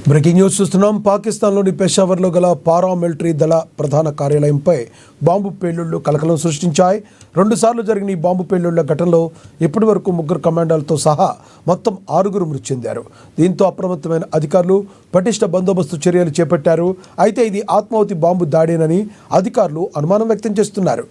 Breaking news చూస్తున్నాం. పాకిస్తాన్లోని పెషావర్లో గల పారామిలిటరీ దళ ప్రధాన కార్యాలయంపై బాంబు పేలుళ్లు కలకలం సృష్టించాయి. 2 సార్లు జరిగిన ఈ బాంబు పేలుళ్ల ఘటనలో ఇప్పటి వరకు 3 కమాండర్లతో సహా మొత్తం 6 మృతి చెందారు. దీంతో అప్రమత్తమైన అధికారులు పటిష్ట బందోబస్తు చర్యలు చేపట్టారు. అయితే ఇది ఆత్మాహుతి బాంబు దాడేనని అధికారులు అనుమానం వ్యక్తం చేస్తున్నారు.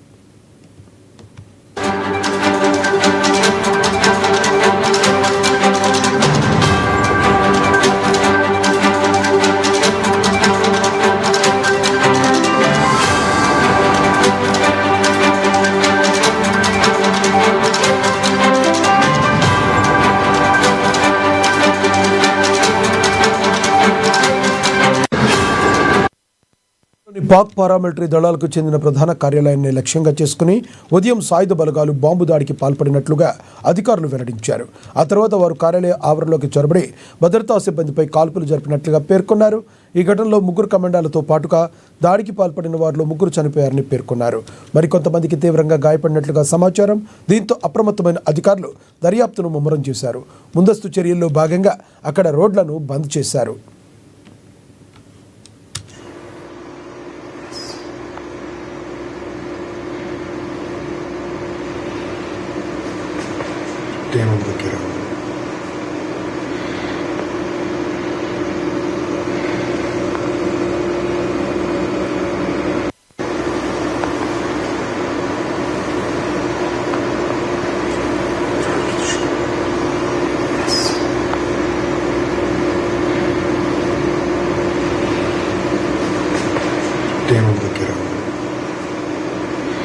పాక్ పారామిలిటరీ దళాలకు చెందిన ప్రధాన కార్యాలయాన్ని లక్ష్యంగా చేసుకుని ఉదయం సాయుధ బలగాలు బాంబు దాడికి పాల్పడినట్లుగా అధికారులు వెల్లడించారు. ఆ తర్వాత వారు కార్యాలయ ఆవరణలోకి చొరబడి భద్రతా సిబ్బందిపై కాల్పులు జరిపినట్లుగా పేర్కొన్నారు. ఈ ఘటనలో 3 కమాండర్లతో పాటుగా దాడికి పాల్పడిన వారిలో 3 చనిపోయారని పేర్కొన్నారు. మరికొంతమందికి తీవ్రంగా గాయపడినట్లుగా సమాచారం. దీంతో అప్రమత్తమైన అధికారులు దర్యాప్తును ముమ్మరం చేశారు. ముందస్తు చర్యల్లో భాగంగా అక్కడ రోడ్లను బంద్ చేశారు. Damn, look at him.